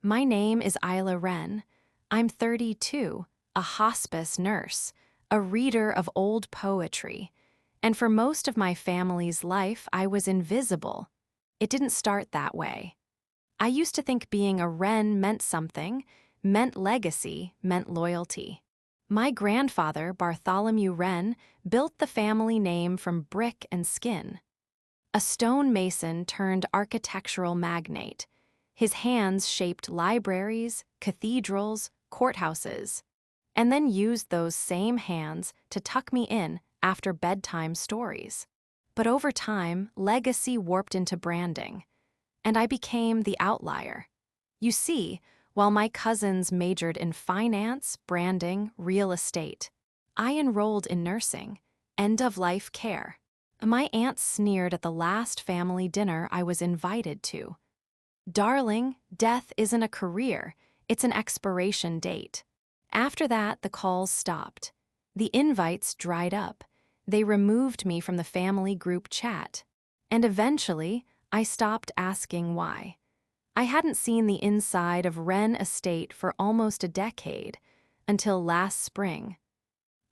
My name is Isla Wren. I'm 32, a hospice nurse, a reader of old poetry, and for most of my family's life, I was invisible. It didn't start that way. I used to think being a Wren meant something, meant legacy, meant loyalty. My grandfather, Bartholomew Wren, built the family name from brick and skin. A stonemason turned architectural magnate. His hands shaped libraries, cathedrals, courthouses, and then used those same hands to tuck me in after bedtime stories. But over time, legacy warped into branding, and I became the outlier. You see, while my cousins majored in finance, branding, real estate, I enrolled in nursing, end-of-life care. My aunt sneered at the last family dinner I was invited to. Darling, death isn't a career, it's an expiration date. After that, the calls stopped. The invites dried up. They removed me from the family group chat. And eventually, I stopped asking why. I hadn't seen the inside of Wren Estate for almost a decade, until last spring.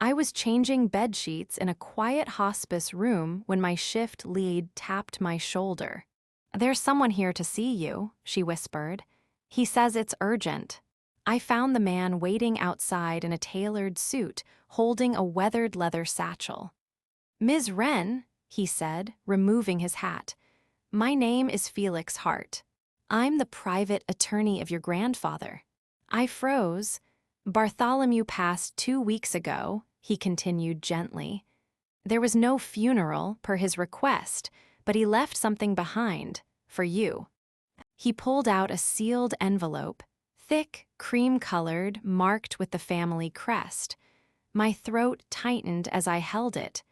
I was changing bed sheets in a quiet hospice room when my shift lead tapped my shoulder. "There's someone here to see you," she whispered. "He says it's urgent." I found the man waiting outside in a tailored suit, holding a weathered leather satchel. "Ms. Wren," he said, removing his hat, "my name is Felix Hart. I'm the private attorney of your grandfather." I froze. "Bartholomew passed 2 weeks ago," he continued gently. "There was no funeral, per his request, but he left something behind, for you." He pulled out a sealed envelope, thick, cream-colored, marked with the family crest. My throat tightened as I held it.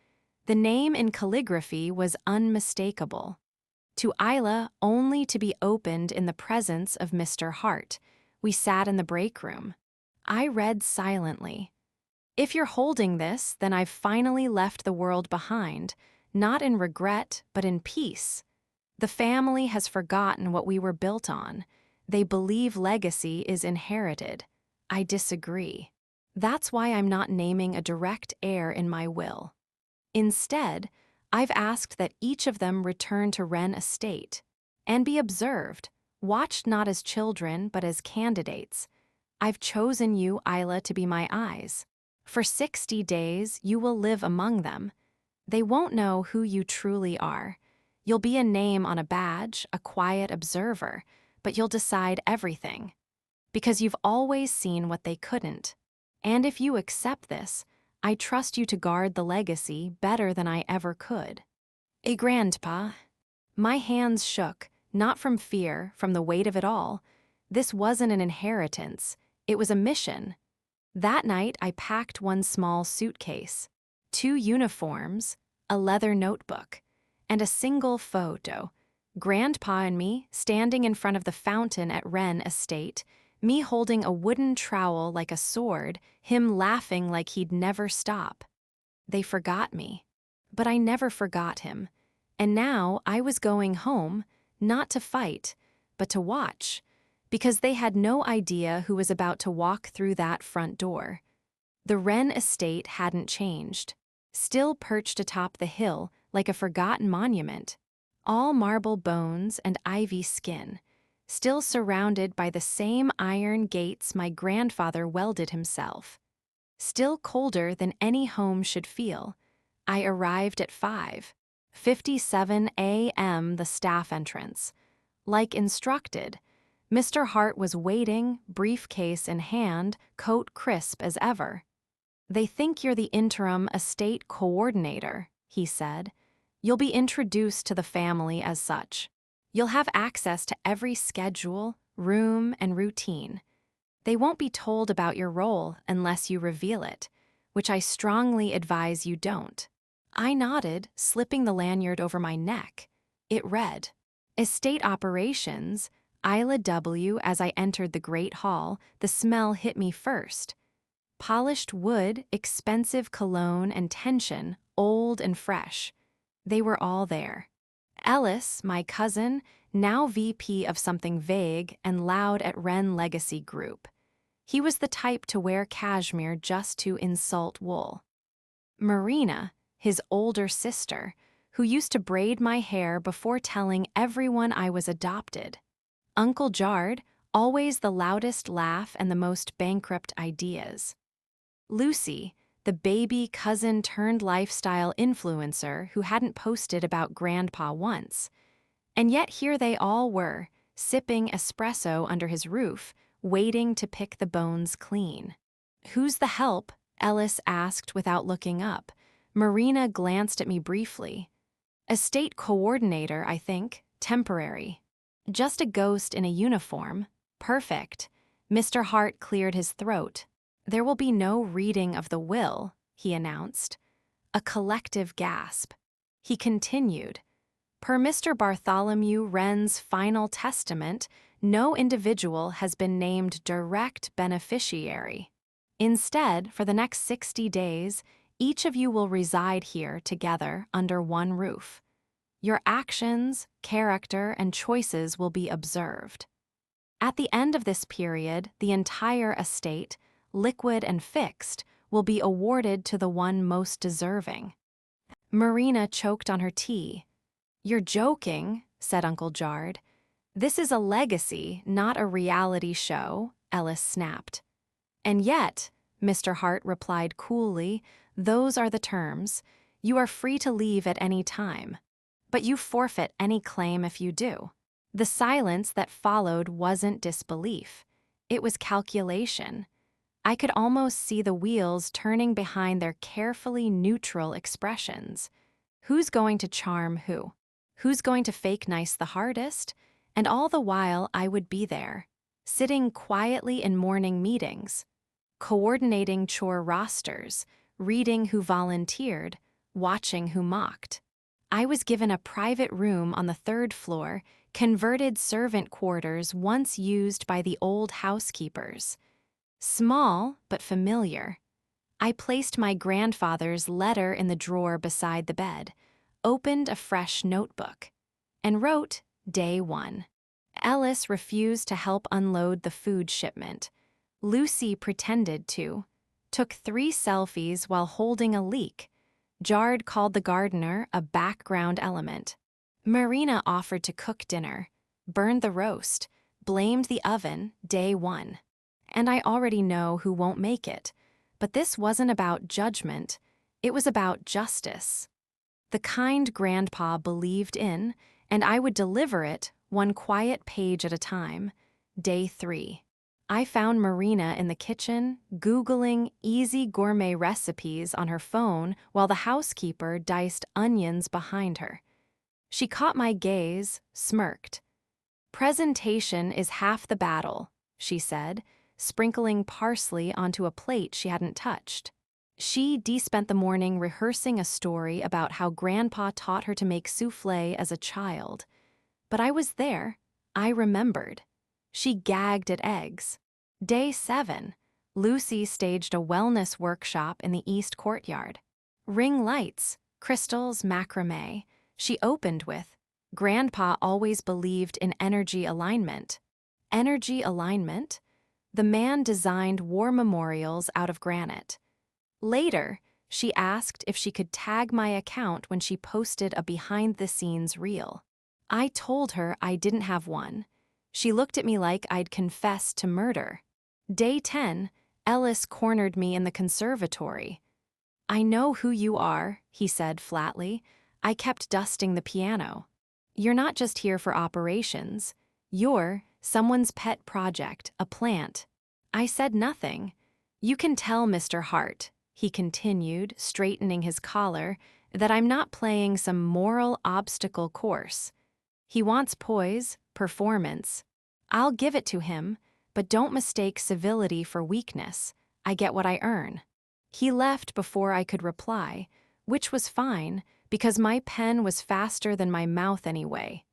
The name in calligraphy was unmistakable. To Isla, only to be opened in the presence of Mr. Hart. We sat in the break room. I read silently. "If you're holding this, then I've finally left the world behind, not in regret, but in peace. The family has forgotten what we were built on. They believe legacy is inherited. I disagree. That's why I'm not naming a direct heir in my will. Instead, I've asked that each of them return to Wren Estate and be observed, watched not as children but as candidates. I've chosen you, Isla, to be my eyes. For 60 days, you will live among them. They won't know who you truly are. You'll be a name on a badge, a quiet observer, but you'll decide everything. Because you've always seen what they couldn't. And if you accept this, I trust you to guard the legacy better than I ever could." A grandpa. My hands shook, not from fear, from the weight of it all. This wasn't an inheritance. It was a mission. That night, I packed one small suitcase, 2 uniforms, a leather notebook, and a single photo. Grandpa and me standing in front of the fountain at Wren Estate, me holding a wooden trowel like a sword, him laughing like he'd never stop. They forgot me, but I never forgot him. And now I was going home, not to fight, but to watch, because they had no idea who was about to walk through that front door. The Wren Estate hadn't changed, still perched atop the hill like a forgotten monument, all marble bones and ivy skin, still surrounded by the same iron gates my grandfather welded himself. Still colder than any home should feel. I arrived at 5:57 a.m., the staff entrance. Like instructed, Mr. Hart was waiting, briefcase in hand, coat crisp as ever. "They think you're the interim estate coordinator," he said. "You'll be introduced to the family as such. You'll have access to every schedule, room, and routine. They won't be told about your role unless you reveal it, which I strongly advise you don't." I nodded, slipping the lanyard over my neck. It read, "Estate Operations, Isla W." As I entered the great hall, the smell hit me first. Polished wood, expensive cologne, and tension, old and fresh. They were all there. Ellis, my cousin, now VP of something vague and loud at Wren Legacy Group. He was the type to wear cashmere just to insult wool. Marina, his older sister, who used to braid my hair before telling everyone I was adopted. Uncle Jard, always the loudest laugh and the most bankrupt ideas. Lucy, the baby cousin turned lifestyle influencer who hadn't posted about Grandpa once. And yet here they all were, sipping espresso under his roof, waiting to pick the bones clean. "Who's the help?" Ellis asked without looking up. Marina glanced at me briefly. "Estate coordinator, I think. Temporary." "Just a ghost in a uniform. Perfect." Mr. Hart cleared his throat. "There will be no reading of the will," he announced. A collective gasp. He continued. "Per Mr. Bartholomew Wren's final testament, no individual has been named direct beneficiary. Instead, for the next 60 days, each of you will reside here together under one roof. Your actions, character, and choices will be observed. At the end of this period, the entire estate, liquid and fixed, will be awarded to the one most deserving." Marina choked on her tea. "You're joking," said Uncle Jard. "This is a legacy, not a reality show," Ellis snapped. "And yet," Mr. Hart replied coolly, "those are the terms. You are free to leave at any time. But you forfeit any claim if you do." The silence that followed wasn't disbelief. It was calculation. I could almost see the wheels turning behind their carefully neutral expressions. Who's going to charm who? Who's going to fake nice the hardest? And all the while I would be there, sitting quietly in morning meetings, coordinating chore rosters, reading who volunteered, watching who mocked. I was given a private room on the 3rd floor, converted servant quarters once used by the old housekeepers. Small, but familiar. I placed my grandfather's letter in the drawer beside the bed, opened a fresh notebook, and wrote Day 1. Ellis refused to help unload the food shipment. Lucy pretended to, took 3 selfies while holding a leak. Jard called the gardener a background element. Marina offered to cook dinner, burned the roast, blamed the oven Day 1. And I already know who won't make it. But this wasn't about judgment, it was about justice. The kind Grandpa believed in, and I would deliver it one quiet page at a time. Day 3. I found Marina in the kitchen, Googling easy gourmet recipes on her phone while the housekeeper diced onions behind her. She caught my gaze, smirked. "Presentation is half the battle," she said, sprinkling parsley onto a plate she hadn't touched. She spent the morning rehearsing a story about how Grandpa taught her to make soufflé as a child. But I was there. I remembered. She gagged at eggs. Day 7. Lucy staged a wellness workshop in the East Courtyard. Ring lights, crystals, macrame. She opened with, "Grandpa always believed in energy alignment." Energy alignment? The man designed war memorials out of granite. Later, she asked if she could tag my account when she posted a behind-the-scenes reel. I told her I didn't have one. She looked at me like I'd confessed to murder. Day 10, Ellis cornered me in the conservatory. "I know who you are," he said flatly. I kept dusting the piano. "You're not just here for operations. You're someone's pet project, a plant." I said nothing. "You can tell Mr. Hart," he continued, straightening his collar, "that I'm not playing some moral obstacle course. He wants poise, performance. I'll give it to him, but don't mistake civility for weakness. I get what I earn." He left before I could reply, which was fine, because my pen was faster than my mouth anyway.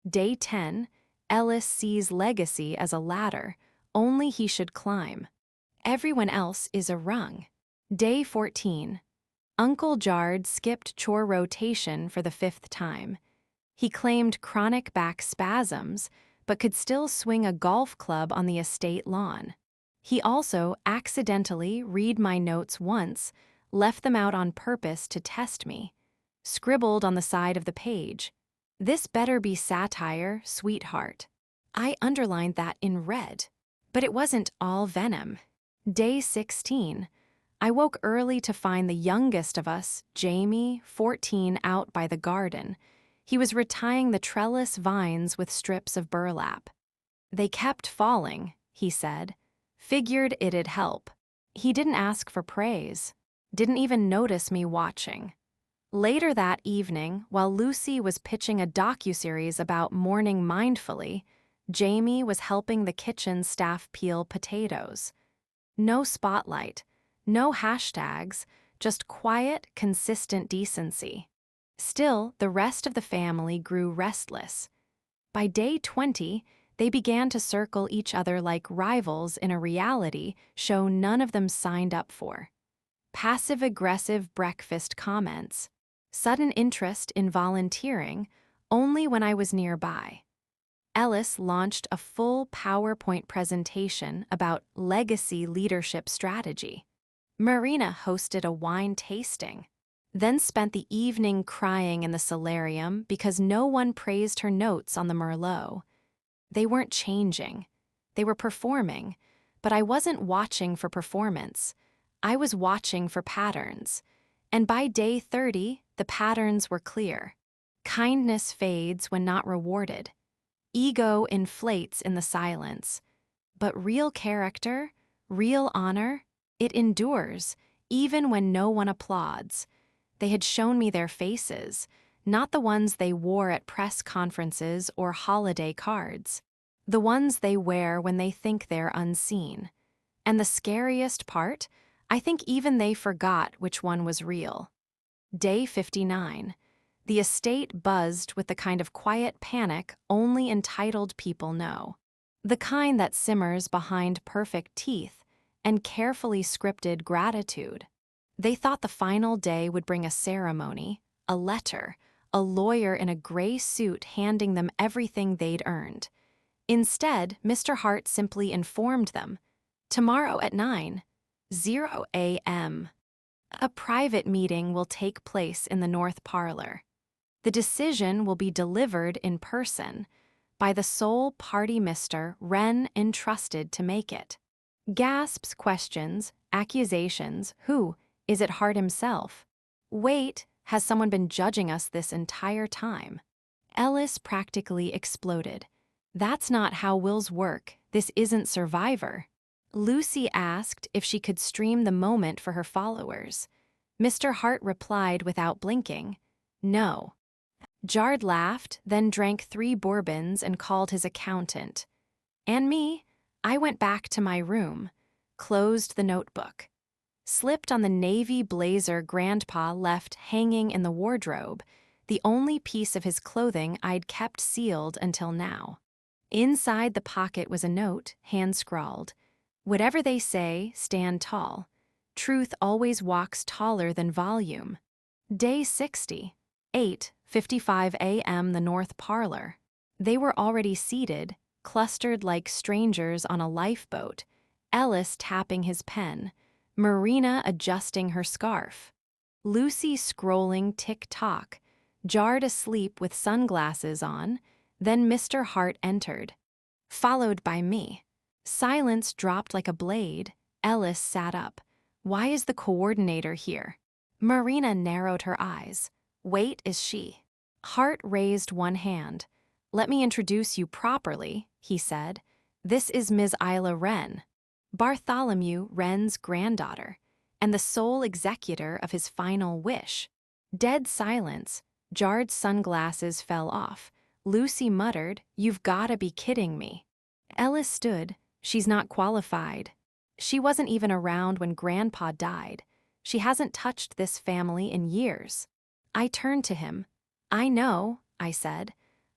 Day 10, Ellis sees legacy as a ladder, only he should climb. Everyone else is a rung. Day 14. Uncle Jard skipped chore rotation for the 5th time. He claimed chronic back spasms, but could still swing a golf club on the estate lawn. He also accidentally read my notes once, left them out on purpose to test me, scribbled on the side of the page, "This better be satire, sweetheart." I underlined that in red. But it wasn't all venom. Day 16. I woke early to find the youngest of us, Jamie, 14, out by the garden. He was retying the trellis vines with strips of burlap. "They kept falling," he said. "Figured it'd help." He didn't ask for praise. Didn't even notice me watching. Later that evening, while Lucy was pitching a docuseries about mourning mindfully, Jamie was helping the kitchen staff peel potatoes. No spotlight, no hashtags, just quiet, consistent decency. Still, the rest of the family grew restless. By day 20, they began to circle each other like rivals in a reality show none of them signed up for. Passive-aggressive breakfast comments. Sudden interest in volunteering, only when I was nearby. Ellis launched a full PowerPoint presentation about legacy leadership strategy. Marina hosted a wine tasting, then spent the evening crying in the solarium because no one praised her notes on the Merlot. They weren't changing. They were performing, but I wasn't watching for performance. I was watching for patterns. And by day 30, the patterns were clear. Kindness fades when not rewarded. Ego inflates in the silence. But real character, real honor, it endures, even when no one applauds. They had shown me their faces, not the ones they wore at press conferences or holiday cards. The ones they wear when they think they're unseen. And the scariest part, I think even they forgot which one was real. Day 59. The estate buzzed with the kind of quiet panic only entitled people know. The kind that simmers behind perfect teeth and carefully scripted gratitude. They thought the final day would bring a ceremony, a letter, a lawyer in a gray suit handing them everything they'd earned. Instead, Mr. Hart simply informed them, "Tomorrow at 9:00 a.m. a private meeting will take place in the North Parlor. The decision will be delivered in person by the sole party Mr. Wren entrusted to make it." Gasps, questions, accusations. Who? Is it Hart himself? Wait, has someone been judging us this entire time? Ellis practically exploded. "That's not how wills work. This isn't Survivor." Lucy asked if she could stream the moment for her followers. Mr. Hart replied without blinking, "No." Jard laughed, then drank 3 bourbons and called his accountant. And me, I went back to my room, closed the notebook, slipped on the navy blazer Grandpa left hanging in the wardrobe, the only piece of his clothing I'd kept sealed until now. Inside the pocket was a note, hand-scrawled. "Whatever they say, stand tall. Truth always walks taller than volume." Day 60. 8:55 a.m. The North Parlor. They were already seated, clustered like strangers on a lifeboat, Ellis tapping his pen, Marina adjusting her scarf, Lucy scrolling tick-tock, Jard asleep with sunglasses on. Then Mr. Hart entered, followed by me. Silence dropped like a blade. Ellis sat up. "Why is the coordinator here?" Marina narrowed her eyes. "Wait, is she?" Hart raised one hand. "Let me introduce you properly," he said. "This is Ms. Isla Wren, Bartholomew Wren's granddaughter, and the sole executor of his final wish." Dead silence. Jard's sunglasses fell off. Lucy muttered, "You've gotta be kidding me." Ellis stood. "She's not qualified. She wasn't even around when Grandpa died. She hasn't touched this family in years." I turned to him. "I know," I said.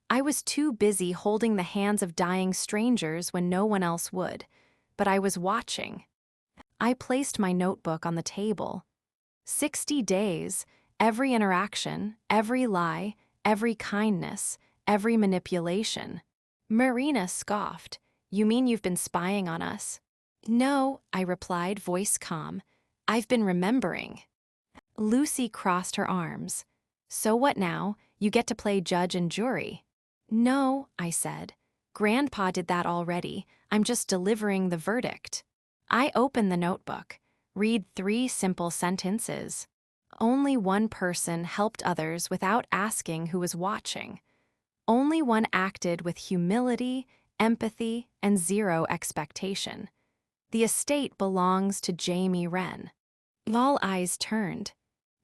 "I was too busy holding the hands of dying strangers when no one else would. But I was watching." I placed my notebook on the table. 60 days, every interaction, every lie, every kindness, every manipulation. Marina scoffed. You mean you've been spying on us? No, I replied, voice calm. I've been remembering. Lucy crossed her arms. So what now? You get to play judge and jury. No, I said. Grandpa did that already. I'm just delivering the verdict. I open the notebook. Read 3 simple sentences. Only one person helped others without asking who was watching. Only one acted with humility, empathy, and 0 expectation. The estate belongs to Jamie Wren. All eyes turned.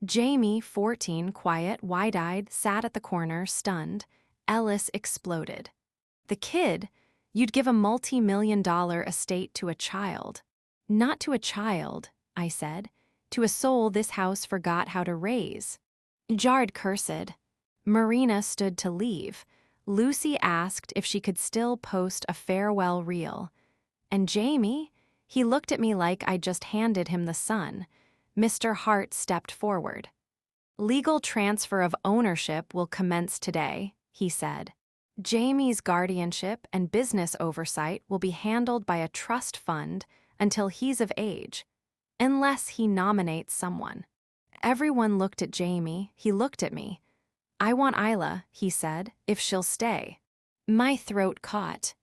Jamie, 14, quiet, wide-eyed, sat at the corner, stunned. Ellis exploded. The kid? You'd give a multi-million-dollar estate to a child. Not to a child, I said. To a soul this house forgot how to raise. Jarred cursed. Marina stood to leave. Lucy asked if she could still post a farewell reel. And Jamie? He looked at me like I'd just handed him the sun. Mr. Hart stepped forward. Legal transfer of ownership will commence today, he said. Jamie's guardianship and business oversight will be handled by a trust fund until he's of age, unless he nominates someone. Everyone looked at Jamie, he looked at me. I want Isla, he said, if she'll stay. My throat caught.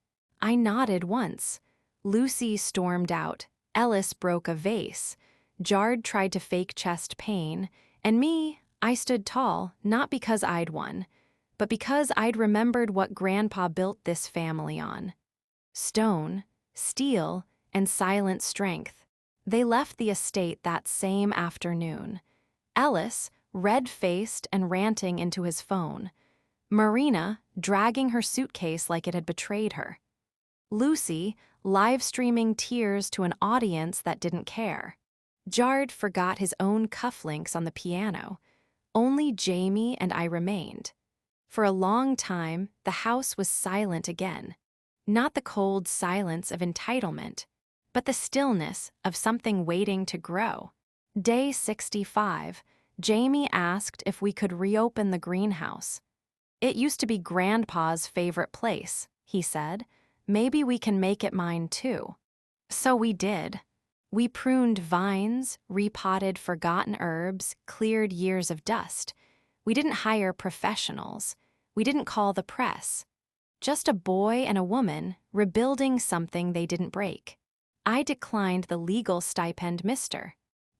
I nodded once. Lucy stormed out. Ellis broke a vase. Jard tried to fake chest pain. And me, I stood tall, not because I'd won, but because I'd remembered what Grandpa built this family on. Stone, steel, and silent strength. They left the estate that same afternoon. Ellis, red-faced and ranting into his phone. Marina, dragging her suitcase like it had betrayed her. Lucy, live-streaming tears to an audience that didn't care. Jard forgot his own cufflinks on the piano. Only Jamie and I remained. For a long time, the house was silent again. Not the cold silence of entitlement, but the stillness of something waiting to grow. Day 65, Jamie asked if we could reopen the greenhouse. It used to be Grandpa's favorite place, he said. Maybe we can make it mine too. So we did. We pruned vines, repotted forgotten herbs, cleared years of dust. We didn't hire professionals. We didn't call the press. Just a boy and a woman rebuilding something they didn't break. I declined the legal stipend, Mr.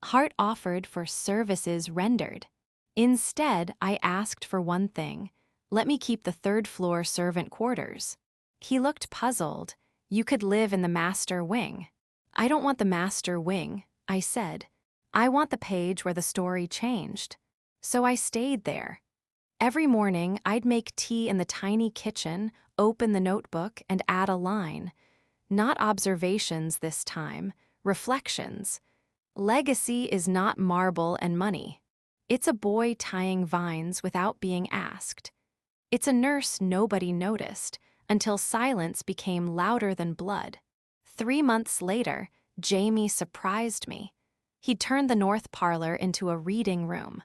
Hart offered for services rendered. Instead, I asked for one thing. Let me keep the 3rd-floor servant quarters. He looked puzzled. You could live in the master wing. I don't want the master wing, I said. I want the page where the story changed. So I stayed there. Every morning, I'd make tea in the tiny kitchen, open the notebook, and add a line. Not observations this time, reflections. Legacy is not marble and money. It's a boy tying vines without being asked. It's a nurse nobody noticed, until silence became louder than blood. 3 months later, Jamie surprised me. He'd turned the north parlor into a reading room.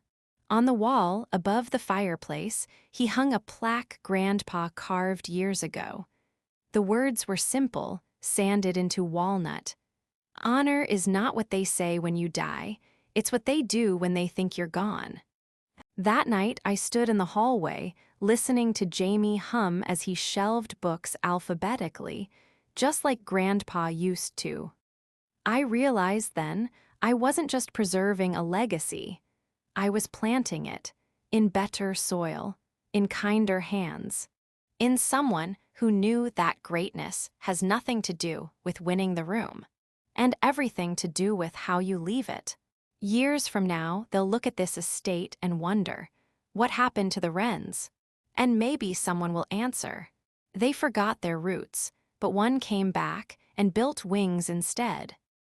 On the wall, above the fireplace, he hung a plaque Grandpa carved years ago. The words were simple, sanded into walnut. Honor is not what they say when you die, it's what they do when they think you're gone. That night, I stood in the hallway, listening to Jamie hum as he shelved books alphabetically, just like Grandpa used to. I realized then I wasn't just preserving a legacy. I was planting it, in better soil, in kinder hands, in someone who knew that greatness has nothing to do with winning the room, and everything to do with how you leave it. Years from now, they'll look at this estate and wonder, what happened to the Wrens? And maybe someone will answer. They forgot their roots, but one came back and built wings instead.